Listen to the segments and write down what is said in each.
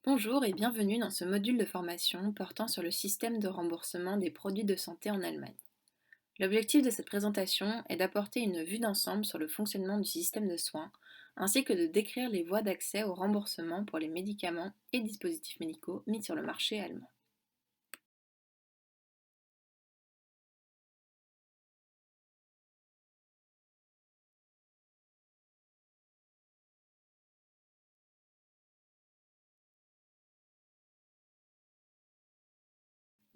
Bonjour et bienvenue dans ce module de formation portant sur le système de remboursement des produits de santé en Allemagne. L'objectif de cette présentation est d'apporter une vue d'ensemble sur le fonctionnement du système de soins, ainsi que de décrire les voies d'accès au remboursement pour les médicaments et dispositifs médicaux mis sur le marché allemand.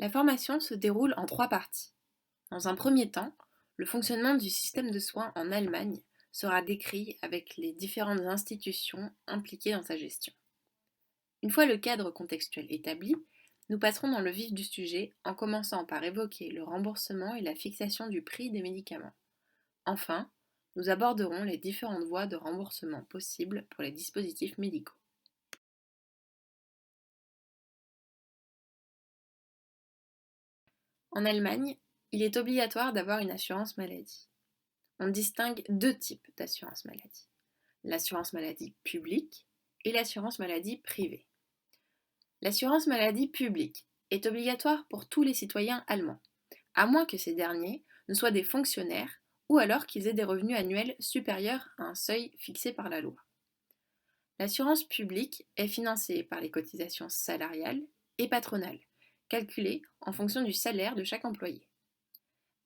La formation se déroule en trois parties. Dans un premier temps, le fonctionnement du système de soins en Allemagne sera décrit avec les différentes institutions impliquées dans sa gestion. Une fois le cadre contextuel établi, nous passerons dans le vif du sujet en commençant par évoquer le remboursement et la fixation du prix des médicaments. Enfin, nous aborderons les différentes voies de remboursement possibles pour les dispositifs médicaux. En Allemagne, il est obligatoire d'avoir une assurance maladie. On distingue deux types d'assurance maladie: l'assurance maladie publique et l'assurance maladie privée. L'assurance maladie publique est obligatoire pour tous les citoyens allemands, à moins que ces derniers ne soient des fonctionnaires ou alors qu'ils aient des revenus annuels supérieurs à un seuil fixé par la loi. L'assurance publique est financée par les cotisations salariales et patronales, calculées en fonction du salaire de chaque employé.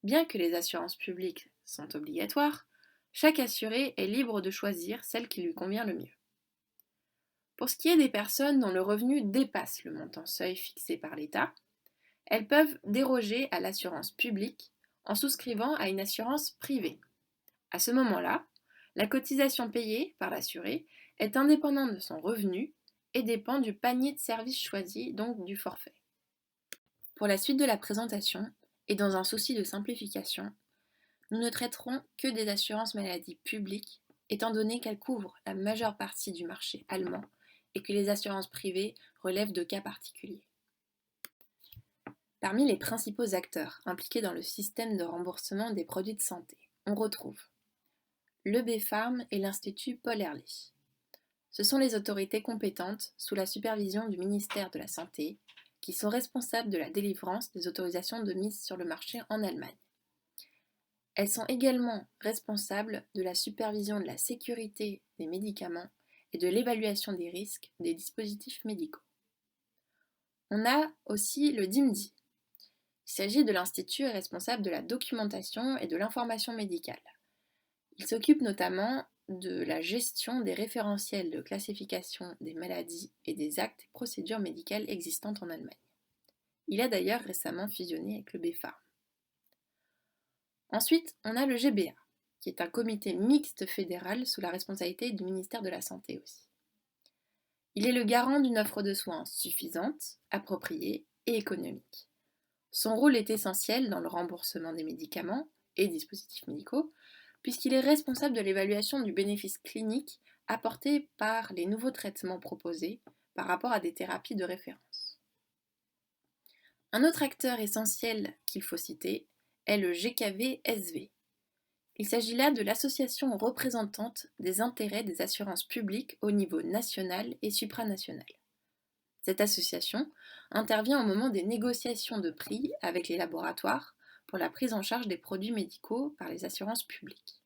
Bien que les assurances publiques sont obligatoires, chaque assuré est libre de choisir celle qui lui convient le mieux. Pour ce qui est des personnes dont le revenu dépasse le montant seuil fixé par l'État, elles peuvent déroger à l'assurance publique en souscrivant à une assurance privée. À ce moment-là, la cotisation payée par l'assuré est indépendante de son revenu et dépend du panier de services choisi, donc du forfait. Pour la suite de la présentation, et dans un souci de simplification, nous ne traiterons que des assurances maladie publiques, étant donné qu'elles couvrent la majeure partie du marché allemand et que les assurances privées relèvent de cas particuliers. Parmi les principaux acteurs impliqués dans le système de remboursement des produits de santé, on retrouve le BfArM et l'Institut Paul Ehrlich. Ce sont les autorités compétentes sous la supervision du ministère de la Santé qui sont responsables de la délivrance des autorisations de mise sur le marché en Allemagne. Elles sont également responsables de la supervision de la sécurité des médicaments et de l'évaluation des risques des dispositifs médicaux. On a aussi le DIMDI. Il s'agit de l'institut responsable de la documentation et de l'information médicale. Il s'occupe notamment de la gestion des référentiels de classification des maladies et des actes et procédures médicales existantes en Allemagne. Il a d'ailleurs récemment fusionné avec le BfArM. Ensuite, on a le GBA, qui est un comité mixte fédéral sous la responsabilité du ministère de la Santé aussi. Il est le garant d'une offre de soins suffisante, appropriée et économique. Son rôle est essentiel dans le remboursement des médicaments et dispositifs médicaux, puisqu'il est responsable de l'évaluation du bénéfice clinique apporté par les nouveaux traitements proposés par rapport à des thérapies de référence. Un autre acteur essentiel qu'il faut citer est le GKV-SV. Il s'agit là de l'association représentante des intérêts des assurances publiques au niveau national et supranational. Cette association intervient au moment des négociations de prix avec les laboratoires pour la prise en charge des produits médicaux par les assurances publiques.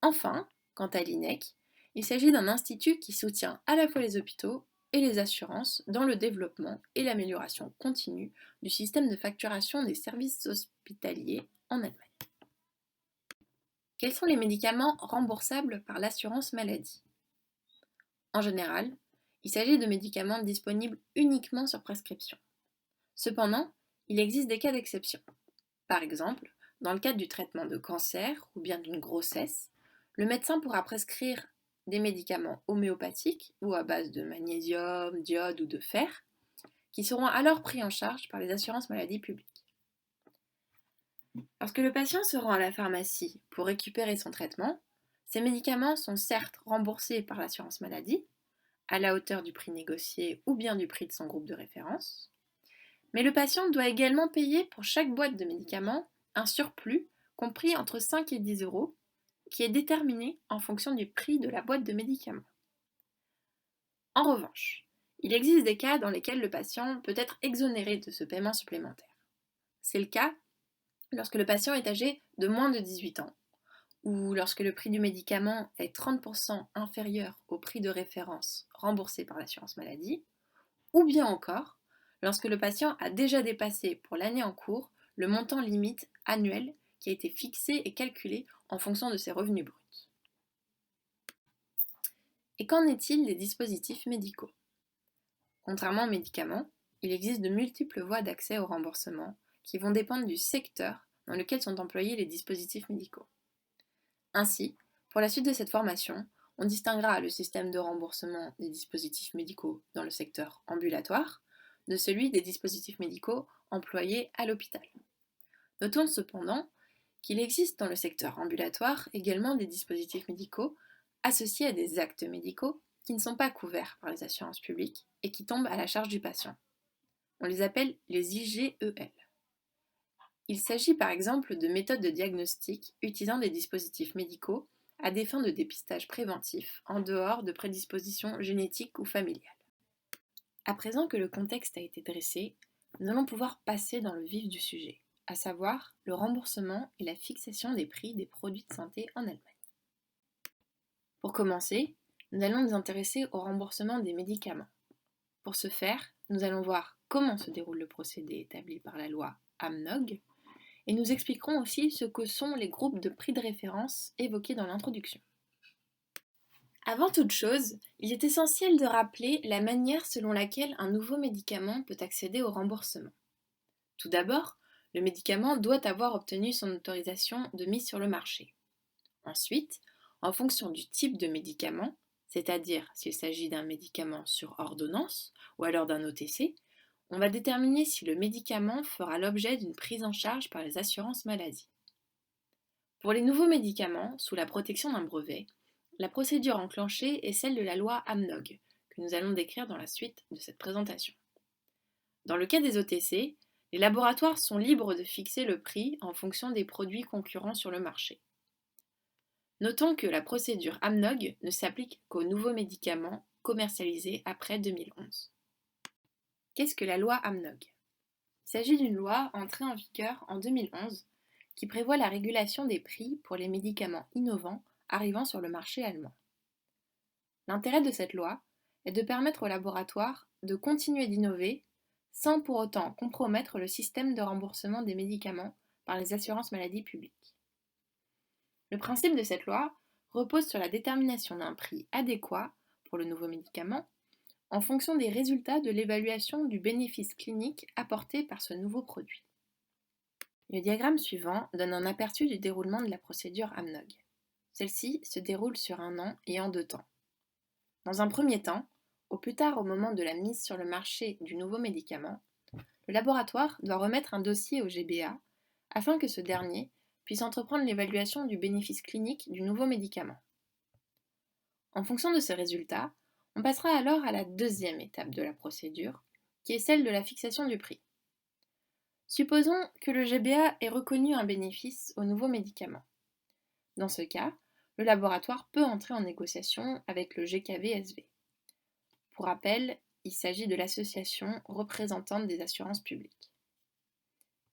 Enfin, quant à l'INEC, il s'agit d'un institut qui soutient à la fois les hôpitaux et les assurances dans le développement et l'amélioration continue du système de facturation des services hospitaliers en Allemagne. Quels sont les médicaments remboursables par l'assurance maladie? En général, il s'agit de médicaments disponibles uniquement sur prescription. Cependant, il existe des cas d'exception. Par exemple, dans le cadre du traitement de cancer ou bien d'une grossesse, le médecin pourra prescrire des médicaments homéopathiques ou à base de magnésium, d'iode ou de fer, qui seront alors pris en charge par les assurances maladie publiques. Lorsque le patient se rend à la pharmacie pour récupérer son traitement, ces médicaments sont certes remboursés par l'assurance maladie, à la hauteur du prix négocié ou bien du prix de son groupe de référence, mais le patient doit également payer pour chaque boîte de médicaments un surplus compris entre 5 et 10 euros qui est déterminé en fonction du prix de la boîte de médicaments. En revanche, Il existe des cas dans lesquels le patient peut être exonéré de ce paiement supplémentaire. C'est le cas lorsque le patient est âgé de moins de 18 ans, ou lorsque le prix du médicament est 30% inférieur au prix de référence remboursé par l'assurance maladie, ou bien encore lorsque le patient a déjà dépassé pour l'année en cours le montant limite annuel qui a été fixé et calculé en fonction de ses revenus bruts. Et qu'en est-il des dispositifs médicaux? Contrairement aux médicaments, il existe de multiples voies d'accès au remboursement qui vont dépendre du secteur dans lequel sont employés les dispositifs médicaux. Ainsi, pour la suite de cette formation, on distinguera le système de remboursement des dispositifs médicaux dans le secteur ambulatoire de celui des dispositifs médicaux employés à l'hôpital. Notons cependant qu'il existe dans le secteur ambulatoire également des dispositifs médicaux associés à des actes médicaux qui ne sont pas couverts par les assurances publiques et qui tombent à la charge du patient. On les appelle les IGEL. Il s'agit par exemple de méthodes de diagnostic utilisant des dispositifs médicaux à des fins de dépistage préventif en dehors de prédispositions génétiques ou familiales. À présent que le contexte a été dressé, nous allons pouvoir passer dans le vif du sujet, à savoir le remboursement et la fixation des prix des produits de santé en Allemagne. Pour commencer, nous allons nous intéresser au remboursement des médicaments. Pour ce faire, nous allons voir comment se déroule le procédé établi par la loi AMNOG, et nous expliquerons aussi ce que sont les groupes de prix de référence évoqués dans l'introduction. Avant toute chose, il est essentiel de rappeler la manière selon laquelle un nouveau médicament peut accéder au remboursement. Tout d'abord, le médicament doit avoir obtenu son autorisation de mise sur le marché. Ensuite, en fonction du type de médicament, c'est-à-dire s'il s'agit d'un médicament sur ordonnance ou alors d'un OTC, on va déterminer si le médicament fera l'objet d'une prise en charge par les assurances maladie. Pour les nouveaux médicaments, sous la protection d'un brevet, la procédure enclenchée est celle de la loi AMNOG, que nous allons décrire dans la suite de cette présentation. Dans le cas des OTC, les laboratoires sont libres de fixer le prix en fonction des produits concurrents sur le marché. Notons que la procédure AMNOG ne s'applique qu'aux nouveaux médicaments commercialisés après 2011. Qu'est-ce que la loi AMNOG? Il s'agit d'une loi entrée en vigueur en 2011 qui prévoit la régulation des prix pour les médicaments innovants arrivant sur le marché allemand. L'intérêt de cette loi est de permettre aux laboratoires de continuer d'innover sans pour autant compromettre le système de remboursement des médicaments par les assurances maladie publiques. Le principe de cette loi repose sur la détermination d'un prix adéquat pour le nouveau médicament en fonction des résultats de l'évaluation du bénéfice clinique apporté par ce nouveau produit. Le diagramme suivant donne un aperçu du déroulement de la procédure AMNOG. Celle-ci se déroule sur un an et en deux temps. Dans un premier temps, au plus tard au moment de la mise sur le marché du nouveau médicament, le laboratoire doit remettre un dossier au GBA afin que ce dernier puisse entreprendre l'évaluation du bénéfice clinique du nouveau médicament. En fonction de ces résultats, on passera alors à la deuxième étape de la procédure, qui est celle de la fixation du prix. Supposons que le GBA ait reconnu un bénéfice au nouveau médicament. Dans ce cas, le laboratoire peut entrer en négociation avec le GKV-SV. Pour rappel, il s'agit de l'association représentante des assurances publiques.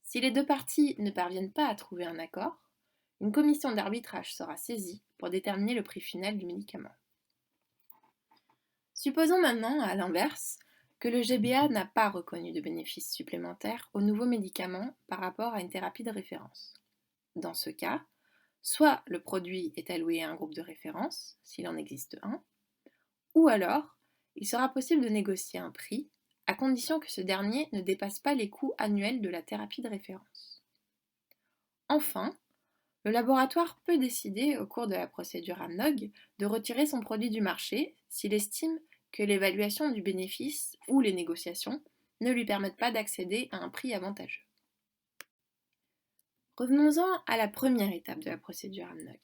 Si les deux parties ne parviennent pas à trouver un accord, une commission d'arbitrage sera saisie pour déterminer le prix final du médicament. Supposons maintenant, à l'inverse, que le GBA n'a pas reconnu de bénéfice supplémentaire au nouveau médicament par rapport à une thérapie de référence. Dans ce cas, soit le produit est alloué à un groupe de référence, s'il en existe un, ou alors il sera possible de négocier un prix, à condition que ce dernier ne dépasse pas les coûts annuels de la thérapie de référence. Enfin, le laboratoire peut décider, au cours de la procédure AMNOG, de retirer son produit du marché s'il estime que l'évaluation du bénéfice ou les négociations ne lui permettent pas d'accéder à un prix avantageux. Revenons-en à la première étape de la procédure AMNOG.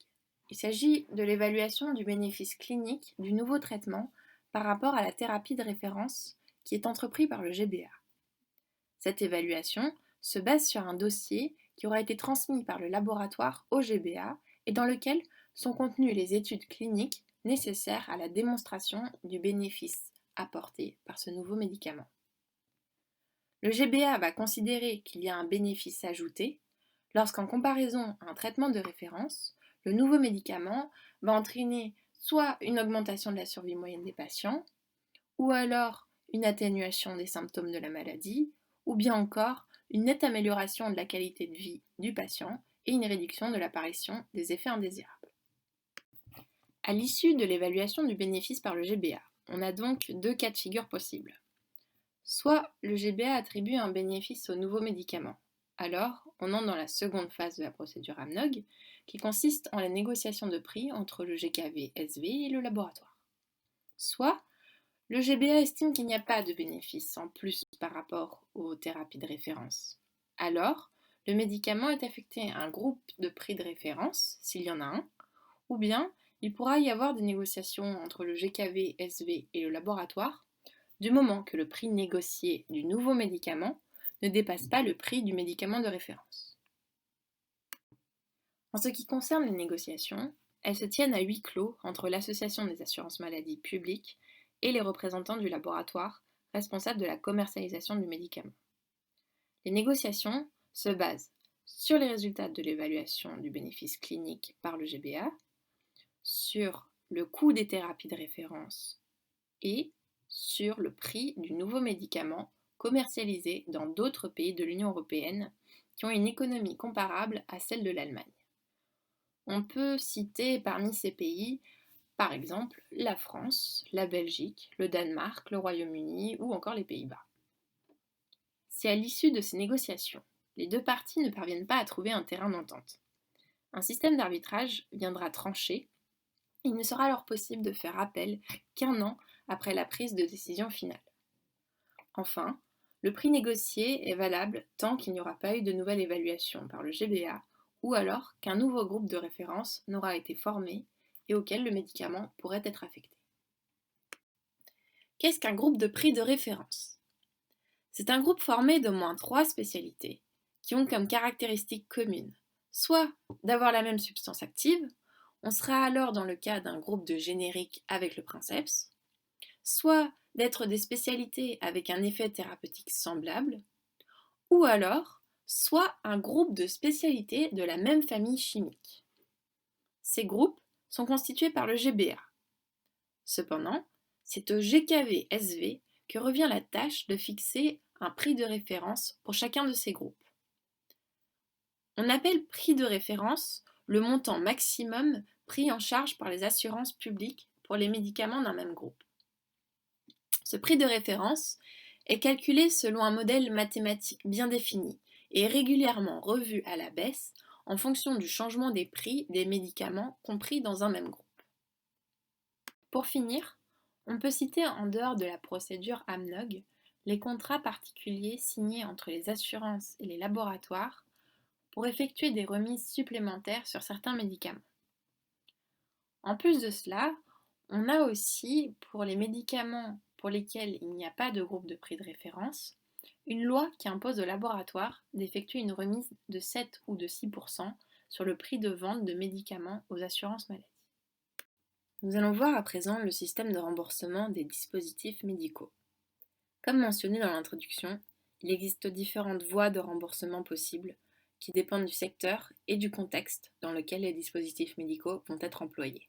Il s'agit de l'évaluation du bénéfice clinique du nouveau traitement par rapport à la thérapie de référence qui est entreprise par le GBA. Cette évaluation se base sur un dossier qui aura été transmis par le laboratoire au GBA et dans lequel sont contenues les études cliniques nécessaires à la démonstration du bénéfice apporté par ce nouveau médicament. Le GBA va considérer qu'il y a un bénéfice ajouté lorsqu'en comparaison à un traitement de référence, le nouveau médicament va entraîner soit une augmentation de la survie moyenne des patients, ou alors une atténuation des symptômes de la maladie, ou bien encore une nette amélioration de la qualité de vie du patient et une réduction de l'apparition des effets indésirables. À l'issue de l'évaluation du bénéfice par le GBA, on a donc deux cas de figure possibles. Soit le GBA attribue un bénéfice au nouveau médicament. Alors, on entre dans la seconde phase de la procédure AMNOG, qui consiste en la négociation de prix entre le GKV-SV et le laboratoire. Soit, le GBA estime qu'il n'y a pas de bénéfice en plus par rapport aux thérapies de référence. Alors, le médicament est affecté à un groupe de prix de référence, s'il y en a un, ou bien il pourra y avoir des négociations entre le GKV-SV et le laboratoire, du moment que le prix négocié du nouveau médicament ne dépasse pas le prix du médicament de référence. En ce qui concerne les négociations, elles se tiennent à huis clos entre l'Association des assurances maladie publiques et les représentants du laboratoire responsable de la commercialisation du médicament. Les négociations se basent sur les résultats de l'évaluation du bénéfice clinique par le GBA, sur le coût des thérapies de référence et sur le prix du nouveau médicament commercialisé dans d'autres pays de l'Union européenne qui ont une économie comparable à celle de l'Allemagne. On peut citer parmi ces pays, par exemple, la France, la Belgique, le Danemark, le Royaume-Uni ou encore les Pays-Bas. Si à l'issue de ces négociations, les deux parties ne parviennent pas à trouver un terrain d'entente, un système d'arbitrage viendra trancher. Il ne sera alors possible de faire appel qu'1 an après la prise de décision finale. Enfin, le prix négocié est valable tant qu'il n'y aura pas eu de nouvelle évaluation par le GBA ou alors qu'un nouveau groupe de référence n'aura été formé et auquel le médicament pourrait être affecté. Qu'est-ce qu'un groupe de prix de référence ? C'est un groupe formé d'au moins 3 spécialités qui ont comme caractéristique commune soit d'avoir la même substance active, on sera alors dans le cas d'un groupe de génériques avec le princeps, soit d'être des spécialités avec un effet thérapeutique semblable, ou alors soit un groupe de spécialités de la même famille chimique. Ces groupes sont constitués par le GBA. Cependant, c'est au GKV-SV que revient la tâche de fixer un prix de référence pour chacun de ces groupes. On appelle prix de référence le montant maximum pris en charge par les assurances publiques pour les médicaments d'un même groupe. Ce prix de référence est calculé selon un modèle mathématique bien défini et régulièrement revu à la baisse en fonction du changement des prix des médicaments compris dans un même groupe. Pour finir, on peut citer en dehors de la procédure AMNOG les contrats particuliers signés entre les assurances et les laboratoires pour effectuer des remises supplémentaires sur certains médicaments. En plus de cela, on a aussi, pour les médicaments pour lesquels il n'y a pas de groupe de prix de référence, une loi qui impose au laboratoire d'effectuer une remise de 7 ou de 6% sur le prix de vente de médicaments aux assurances maladie. Nous allons voir à présent le système de remboursement des dispositifs médicaux. Comme mentionné dans l'introduction, il existe différentes voies de remboursement possibles qui dépendent du secteur et du contexte dans lequel les dispositifs médicaux vont être employés.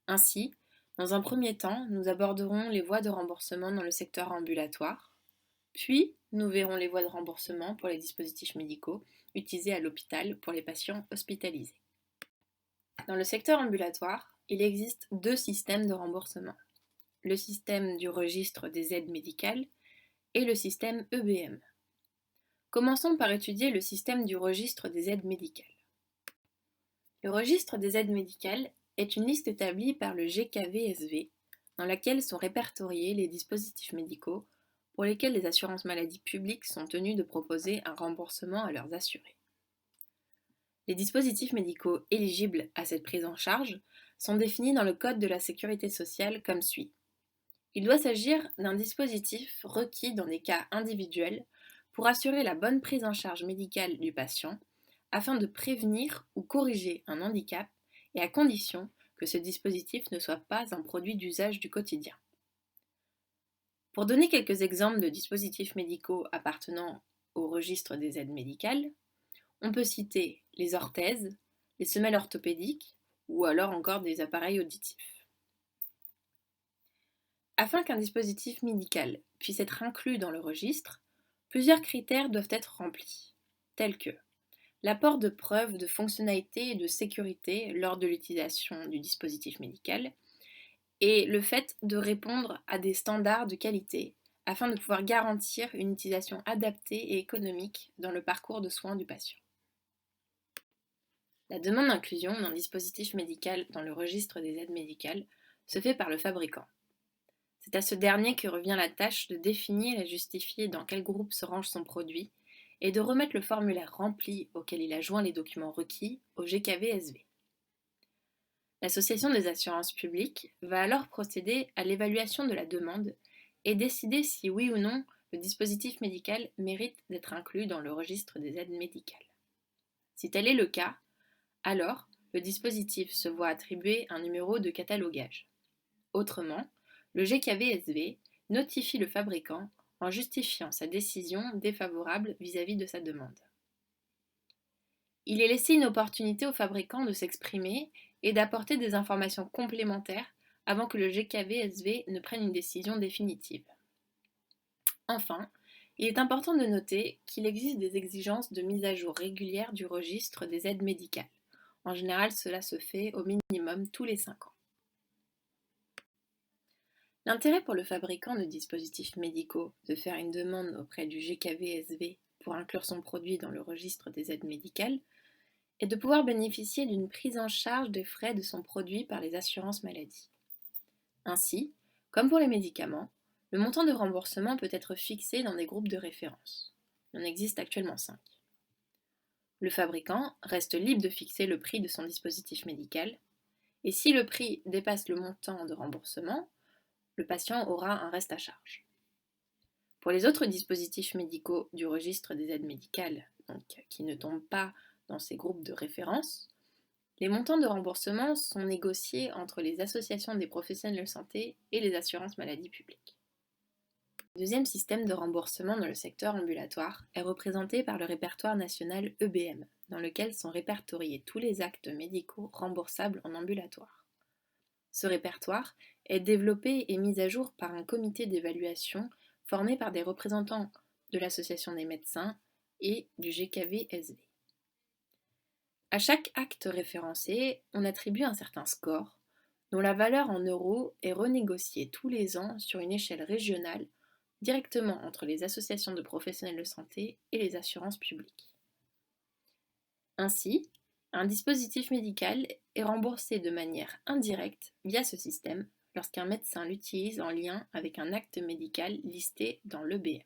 Ainsi, dans un premier temps, nous aborderons les voies de remboursement dans le secteur ambulatoire, puis nous verrons les voies de remboursement pour les dispositifs médicaux utilisés à l'hôpital pour les patients hospitalisés. Dans le secteur ambulatoire, il existe 2 systèmes de remboursement, le système du registre des aides médicales et le système EBM. Commençons par étudier le système du registre des aides médicales. Le registre des aides médicales est une liste établie par le GKV-SV dans laquelle sont répertoriés les dispositifs médicaux pour lesquels les assurances maladie publiques sont tenues de proposer un remboursement à leurs assurés. Les dispositifs médicaux éligibles à cette prise en charge sont définis dans le Code de la sécurité sociale comme suit. Il doit s'agir d'un dispositif requis dans des cas individuels pour assurer la bonne prise en charge médicale du patient afin de prévenir ou corriger un handicap et à condition que ce dispositif ne soit pas un produit d'usage du quotidien. Pour donner quelques exemples de dispositifs médicaux appartenant au registre des aides médicales, on peut citer les orthèses, les semelles orthopédiques ou alors encore des appareils auditifs. Afin qu'un dispositif médical puisse être inclus dans le registre, plusieurs critères doivent être remplis, tels que l'apport de preuves de fonctionnalité et de sécurité lors de l'utilisation du dispositif médical et le fait de répondre à des standards de qualité afin de pouvoir garantir une utilisation adaptée et économique dans le parcours de soins du patient. La demande d'inclusion d'un dispositif médical dans le registre des aides médicales se fait par le fabricant. C'est à ce dernier que revient la tâche de définir et justifier dans quel groupe se range son produit et de remettre le formulaire rempli auquel il a joint les documents requis au GKV-SV. L'Association des assurances publiques va alors procéder à l'évaluation de la demande et décider si oui ou non le dispositif médical mérite d'être inclus dans le registre des aides médicales. Si tel est le cas, alors le dispositif se voit attribuer un numéro de catalogage. Autrement, le GKV-SV notifie le fabricant en justifiant sa décision défavorable vis-à-vis de sa demande. Il est laissé une opportunité au fabricant de s'exprimer et d'apporter des informations complémentaires avant que le GKV-SV ne prenne une décision définitive. Enfin, il est important de noter qu'il existe des exigences de mise à jour régulière du registre des aides médicales. En général, cela se fait au minimum tous les 5 ans. L'intérêt pour le fabricant de dispositifs médicaux de faire une demande auprès du GKV-SV pour inclure son produit dans le registre des aides médicales est de pouvoir bénéficier d'une prise en charge des frais de son produit par les assurances maladie. Ainsi, comme pour les médicaments, le montant de remboursement peut être fixé dans des groupes de référence. Il en existe actuellement 5. Le fabricant reste libre de fixer le prix de son dispositif médical, et si le prix dépasse le montant de remboursement, le patient aura un reste à charge. Pour les autres dispositifs médicaux du registre des aides médicales, donc qui ne tombent pas dans ces groupes de référence, les montants de remboursement sont négociés entre les associations des professionnels de santé et les assurances maladie publiques. Le deuxième système de remboursement dans le secteur ambulatoire est représenté par le répertoire national EBM, dans lequel sont répertoriés tous les actes médicaux remboursables en ambulatoire. Ce répertoire est développé et mis à jour par un comité d'évaluation formé par des représentants de l'Association des médecins et du GKV-SV. À chaque acte référencé, on attribue un certain score, dont la valeur en euros est renégociée tous les ans sur une échelle régionale, directement entre les associations de professionnels de santé et les assurances publiques. Ainsi, un dispositif médical est remboursé de manière indirecte via ce système lorsqu'un médecin l'utilise en lien avec un acte médical listé dans l'EBM.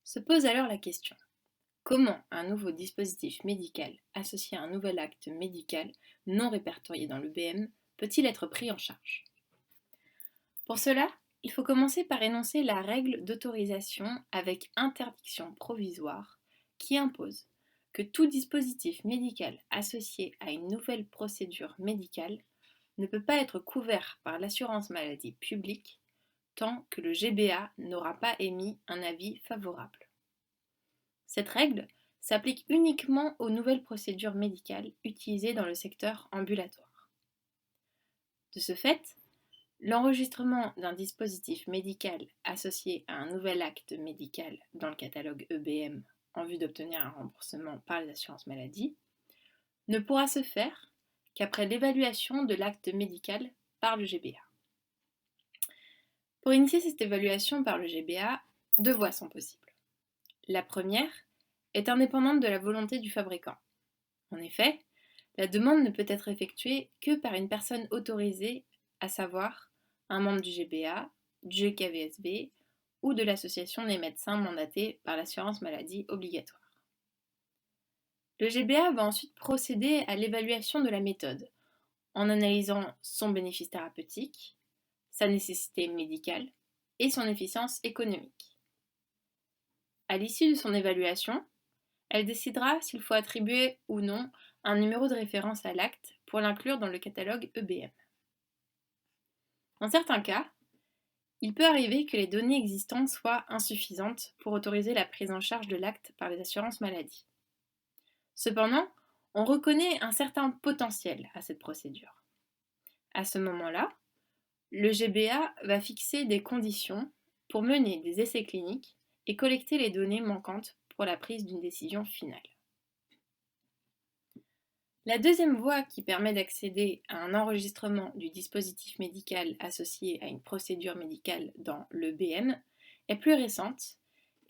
Se pose alors la question: comment un nouveau dispositif médical associé à un nouvel acte médical non répertorié dans l'EBM peut-il être pris en charge? Pour cela, il faut commencer par énoncer la règle d'autorisation avec interdiction provisoire qui impose que tout dispositif médical associé à une nouvelle procédure médicale ne peut pas être couvert par l'assurance maladie publique tant que le GBA n'aura pas émis un avis favorable. Cette règle s'applique uniquement aux nouvelles procédures médicales utilisées dans le secteur ambulatoire. De ce fait, l'enregistrement d'un dispositif médical associé à un nouvel acte médical dans le catalogue EBM en vue d'obtenir un remboursement par les assurances maladie ne pourra se faire qu'après l'évaluation de l'acte médical par le GBA. Pour initier cette évaluation par le GBA, 2 voies sont possibles. La première est indépendante de la volonté du fabricant. En effet, la demande ne peut être effectuée que par une personne autorisée, à savoir un membre du GBA, du GKVSB ou de l'association des médecins mandatés par l'assurance maladie obligatoire. Le GBA va ensuite procéder à l'évaluation de la méthode en analysant son bénéfice thérapeutique, sa nécessité médicale et son efficience économique. À l'issue de son évaluation, elle décidera s'il faut attribuer ou non un numéro de référence à l'acte pour l'inclure dans le catalogue EBM. Dans certains cas, Il peut arriver que les données existantes soient insuffisantes pour autoriser la prise en charge de l'acte par les assurances maladie. Cependant, on reconnaît un certain potentiel à cette procédure. À ce moment-là, le GBA va fixer des conditions pour mener des essais cliniques et collecter les données manquantes pour la prise d'une décision finale. La deuxième voie qui permet d'accéder à un enregistrement du dispositif médical associé à une procédure médicale dans l'EBM est plus récente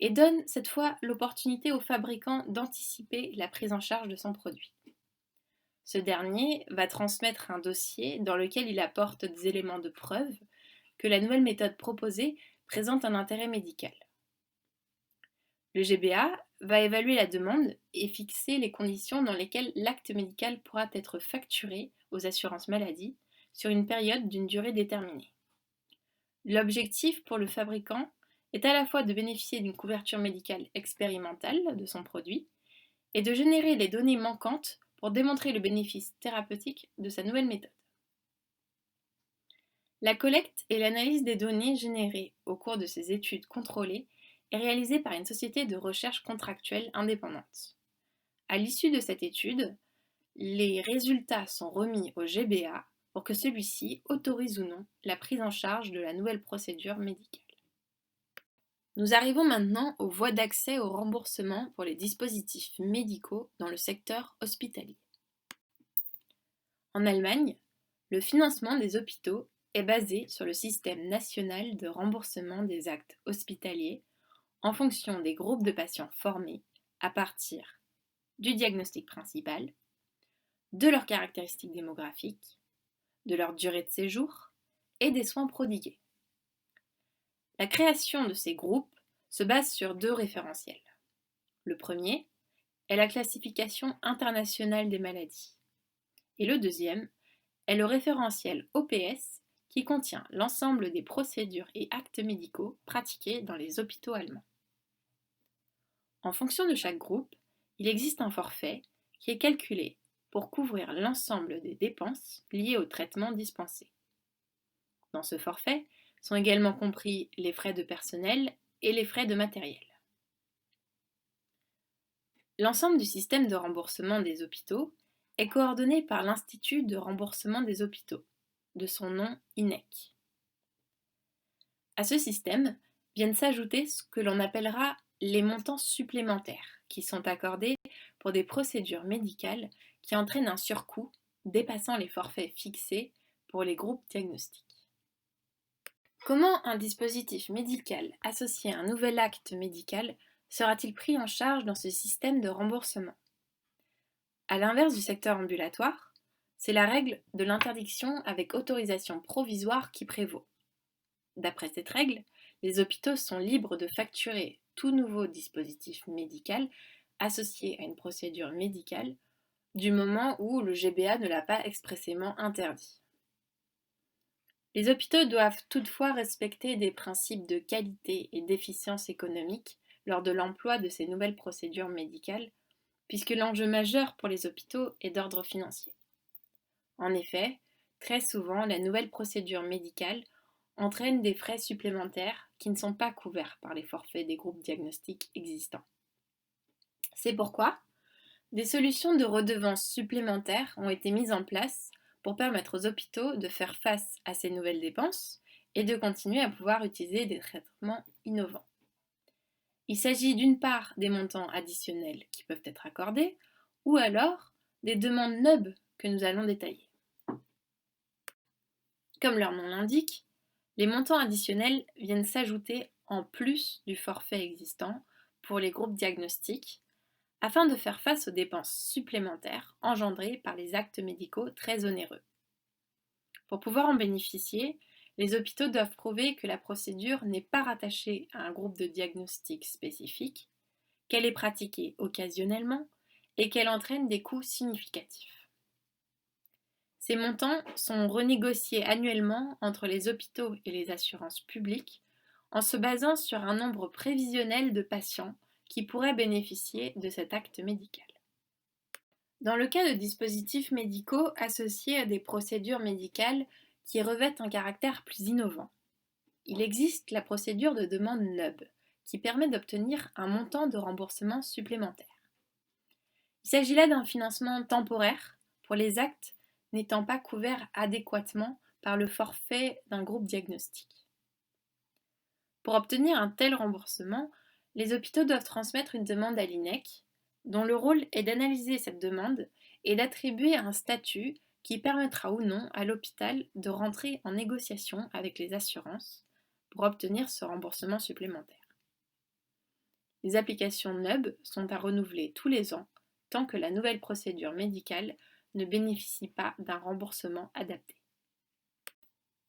et donne cette fois l'opportunité au fabricant d'anticiper la prise en charge de son produit. Ce dernier va transmettre un dossier dans lequel il apporte des éléments de preuve que la nouvelle méthode proposée présente un intérêt médical. Le GBA va évaluer la demande et fixer les conditions dans lesquelles l'acte médical pourra être facturé aux assurances maladie sur une période d'une durée déterminée. L'objectif pour le fabricant est à la fois de bénéficier d'une couverture médicale expérimentale de son produit et de générer les données manquantes pour démontrer le bénéfice thérapeutique de sa nouvelle méthode. La collecte et l'analyse des données générées au cours de ces études contrôlées est réalisée par une société de recherche contractuelle indépendante. À l'issue de cette étude, les résultats sont remis au GBA pour que celui-ci autorise ou non la prise en charge de la nouvelle procédure médicale. Nous arrivons maintenant aux voies d'accès au remboursement pour les dispositifs médicaux dans le secteur hospitalier. En Allemagne, le financement des hôpitaux est basé sur le système national de remboursement des actes hospitaliers en fonction des groupes de patients formés à partir du diagnostic principal, de leurs caractéristiques démographiques, de leur durée de séjour et des soins prodigués. La création de ces groupes se base sur deux référentiels. Le premier est la classification internationale des maladies et le deuxième est le référentiel OPS qui contient l'ensemble des procédures et actes médicaux pratiqués dans les hôpitaux allemands. En fonction de chaque groupe, il existe un forfait qui est calculé pour couvrir l'ensemble des dépenses liées au traitement dispensé. Dans ce forfait sont également compris les frais de personnel et les frais de matériel. L'ensemble du système de remboursement des hôpitaux est coordonné par l'Institut de remboursement des hôpitaux, de son nom INEC. À ce système viennent s'ajouter ce que l'on appellera les montants supplémentaires qui sont accordés pour des procédures médicales qui entraînent un surcoût dépassant les forfaits fixés pour les groupes diagnostiques. Comment un dispositif médical associé à un nouvel acte médical sera-t-il pris en charge dans ce système de remboursement? À l'inverse du secteur ambulatoire, c'est la règle de l'interdiction avec autorisation provisoire qui prévaut. D'après cette règle, les hôpitaux sont libres de facturer tout nouveau dispositif médical associé à une procédure médicale du moment où le GBA ne l'a pas expressément interdit. Les hôpitaux doivent toutefois respecter des principes de qualité et d'efficience économique lors de l'emploi de ces nouvelles procédures médicales, puisque l'enjeu majeur pour les hôpitaux est d'ordre financier. En effet, très souvent, la nouvelle procédure médicale entraîne des frais supplémentaires qui ne sont pas couverts par les forfaits des groupes diagnostiques existants. C'est pourquoi des solutions de redevances supplémentaires ont été mises en place pour permettre aux hôpitaux de faire face à ces nouvelles dépenses et de continuer à pouvoir utiliser des traitements innovants. Il s'agit d'une part des montants additionnels qui peuvent être accordés ou alors des demandes NUB que nous allons détailler. Comme leur nom l'indique, les montants additionnels viennent s'ajouter en plus du forfait existant pour les groupes diagnostiques afin de faire face aux dépenses supplémentaires engendrées par les actes médicaux très onéreux. Pour pouvoir en bénéficier, les hôpitaux doivent prouver que la procédure n'est pas rattachée à un groupe de diagnostic spécifique, qu'elle est pratiquée occasionnellement et qu'elle entraîne des coûts significatifs. Ces montants sont renégociés annuellement entre les hôpitaux et les assurances publiques en se basant sur un nombre prévisionnel de patients qui pourraient bénéficier de cet acte médical. Dans le cas de dispositifs médicaux associés à des procédures médicales qui revêtent un caractère plus innovant, il existe la procédure de demande NUB, qui permet d'obtenir un montant de remboursement supplémentaire. Il s'agit là d'un financement temporaire pour les actes n'étant pas couverts adéquatement par le forfait d'un groupe diagnostique. Pour obtenir un tel remboursement, les hôpitaux doivent transmettre une demande à l'INEC, dont le rôle est d'analyser cette demande et d'attribuer un statut qui permettra ou non à l'hôpital de rentrer en négociation avec les assurances pour obtenir ce remboursement supplémentaire. Les applications NUB sont à renouveler tous les ans tant que la nouvelle procédure médicale ne bénéficie pas d'un remboursement adapté.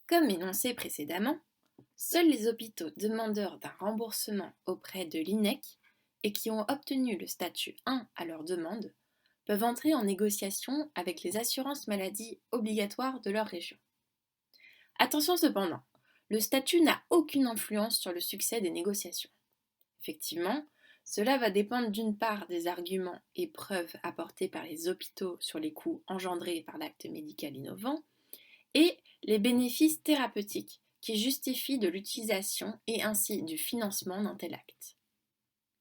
Comme énoncé précédemment, seuls les hôpitaux demandeurs d'un remboursement auprès de l'INEC et qui ont obtenu le statut 1 à leur demande peuvent entrer en négociation avec les assurances maladie obligatoires de leur région. Attention cependant, le statut n'a aucune influence sur le succès des négociations. Effectivement, cela va dépendre d'une part des arguments et preuves apportés par les hôpitaux sur les coûts engendrés par l'acte médical innovant et les bénéfices thérapeutiques qui justifient de l'utilisation et ainsi du financement d'un tel acte.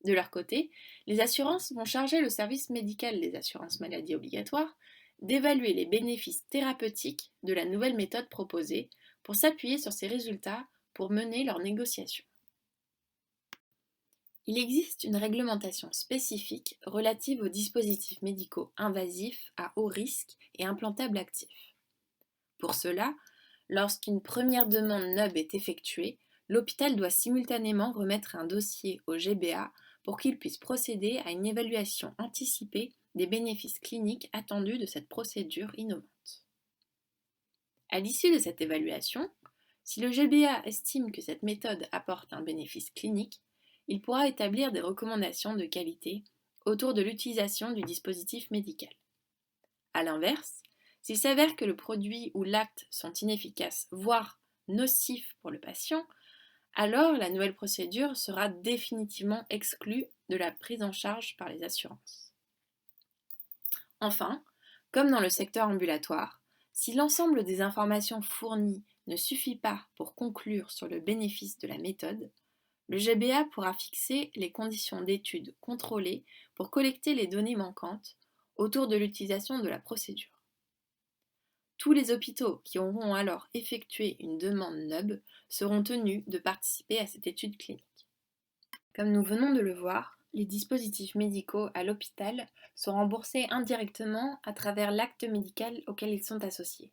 De leur côté, les assurances vont charger le service médical des assurances maladies obligatoires d'évaluer les bénéfices thérapeutiques de la nouvelle méthode proposée pour s'appuyer sur ces résultats pour mener leurs négociations. Il existe une réglementation spécifique relative aux dispositifs médicaux invasifs à haut risque et implantables actifs. Pour cela, lorsqu'une première demande NUB est effectuée, l'hôpital doit simultanément remettre un dossier au GBA pour qu'il puisse procéder à une évaluation anticipée des bénéfices cliniques attendus de cette procédure innovante. À l'issue de cette évaluation, si le GBA estime que cette méthode apporte un bénéfice clinique, il pourra établir des recommandations de qualité autour de l'utilisation du dispositif médical. A l'inverse, s'il s'avère que le produit ou l'acte sont inefficaces, voire nocifs pour le patient, alors la nouvelle procédure sera définitivement exclue de la prise en charge par les assurances. Enfin, comme dans le secteur ambulatoire, si l'ensemble des informations fournies ne suffit pas pour conclure sur le bénéfice de la méthode, le GBA pourra fixer les conditions d'étude contrôlées pour collecter les données manquantes autour de l'utilisation de la procédure. Tous les hôpitaux qui auront alors effectué une demande NUB seront tenus de participer à cette étude clinique. Comme nous venons de le voir, les dispositifs médicaux à l'hôpital sont remboursés indirectement à travers l'acte médical auquel ils sont associés.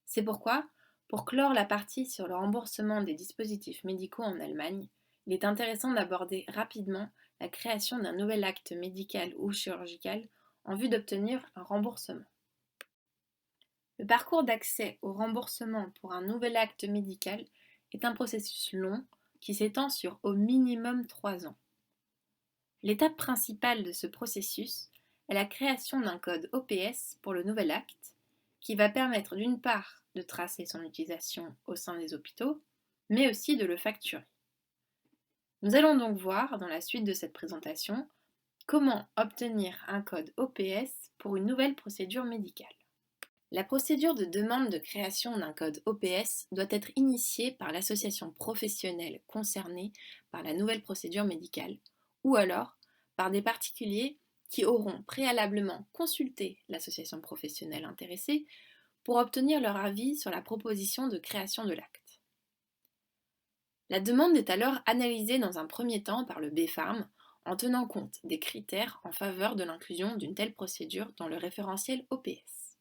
C'est pourquoi, pour clore la partie sur le remboursement des dispositifs médicaux en Allemagne, il est intéressant d'aborder rapidement la création d'un nouvel acte médical ou chirurgical en vue d'obtenir un remboursement. Le parcours d'accès au remboursement pour un nouvel acte médical est un processus long qui s'étend sur au minimum 3 ans. L'étape principale de ce processus est la création d'un code OPS pour le nouvel acte qui va permettre d'une part de tracer son utilisation au sein des hôpitaux, mais aussi de le facturer. Nous allons donc voir dans la suite de cette présentation comment obtenir un code OPS pour une nouvelle procédure médicale. La procédure de demande de création d'un code OPS doit être initiée par l'association professionnelle concernée par la nouvelle procédure médicale ou alors par des particuliers qui auront préalablement consulté l'association professionnelle intéressée pour obtenir leur avis sur la proposition de création de l'acte. La demande est alors analysée dans un premier temps par le BfArM en tenant compte des critères en faveur de l'inclusion d'une telle procédure dans le référentiel OPS.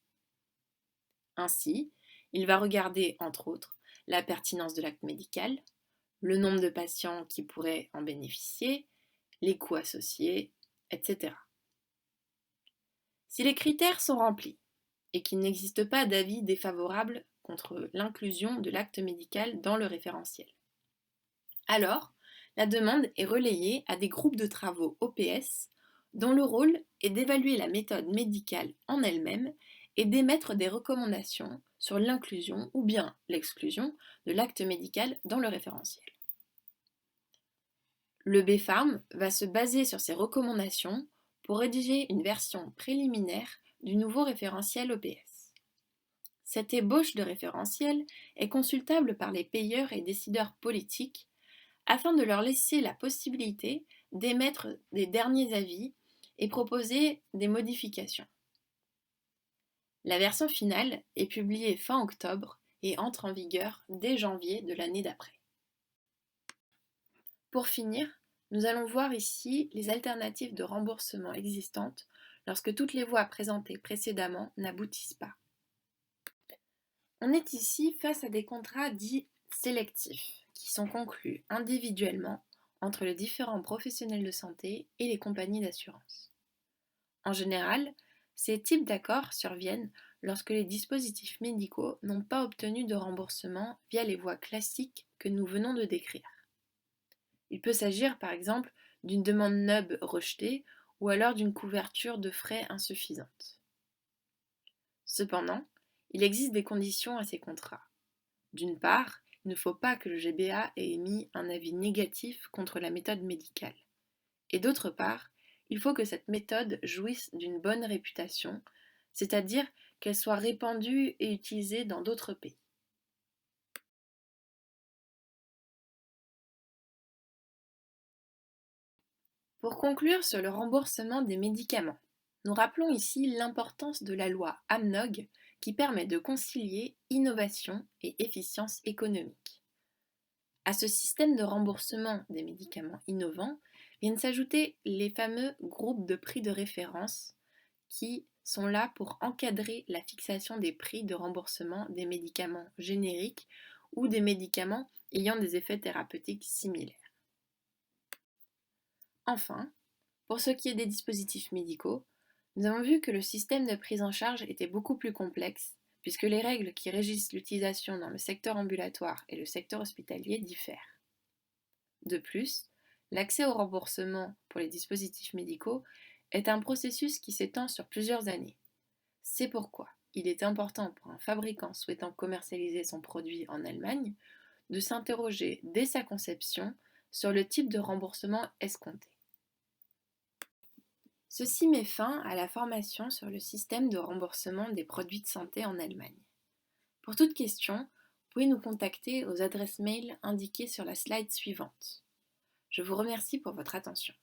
Ainsi, il va regarder, entre autres, la pertinence de l'acte médical, le nombre de patients qui pourraient en bénéficier, les coûts associés, etc. Si les critères sont remplis et qu'il n'existe pas d'avis défavorable contre l'inclusion de l'acte médical dans le référentiel, alors la demande est relayée à des groupes de travaux OPS dont le rôle est d'évaluer la méthode médicale en elle-même et d'émettre des recommandations sur l'inclusion ou bien l'exclusion de l'acte médical dans le référentiel. Le BfArM va se baser sur ces recommandations pour rédiger une version préliminaire du nouveau référentiel OPS. Cette ébauche de référentiel est consultable par les payeurs et décideurs politiques afin de leur laisser la possibilité d'émettre des derniers avis et proposer des modifications. La version finale est publiée fin octobre et entre en vigueur dès janvier de l'année d'après. Pour finir, nous allons voir ici les alternatives de remboursement existantes lorsque toutes les voies présentées précédemment n'aboutissent pas. On est ici face à des contrats dits sélectifs qui sont conclus individuellement entre les différents professionnels de santé et les compagnies d'assurance. En général, ces types d'accords surviennent lorsque les dispositifs médicaux n'ont pas obtenu de remboursement via les voies classiques que nous venons de décrire. Il peut s'agir par exemple d'une demande NUB rejetée ou alors d'une couverture de frais insuffisante. Cependant, il existe des conditions à ces contrats. D'une part, il ne faut pas que le GBA ait émis un avis négatif contre la méthode médicale. Et d'autre part, il faut que cette méthode jouisse d'une bonne réputation, c'est-à-dire qu'elle soit répandue et utilisée dans d'autres pays. Pour conclure sur le remboursement des médicaments, nous rappelons ici l'importance de la loi AMNOG qui permet de concilier innovation et efficience économique. À ce système de remboursement des médicaments innovants viennent s'ajouter les fameux groupes de prix de référence qui sont là pour encadrer la fixation des prix de remboursement des médicaments génériques ou des médicaments ayant des effets thérapeutiques similaires. Enfin, pour ce qui est des dispositifs médicaux, nous avons vu que le système de prise en charge était beaucoup plus complexe puisque les règles qui régissent l'utilisation dans le secteur ambulatoire et le secteur hospitalier diffèrent. De plus, l'accès au remboursement pour les dispositifs médicaux est un processus qui s'étend sur plusieurs années. C'est pourquoi il est important pour un fabricant souhaitant commercialiser son produit en Allemagne de s'interroger dès sa conception sur le type de remboursement escompté. Ceci met fin à la formation sur le système de remboursement des produits de santé en Allemagne. Pour toute question, vous pouvez nous contacter aux adresses mail indiquées sur la slide suivante. Je vous remercie pour votre attention.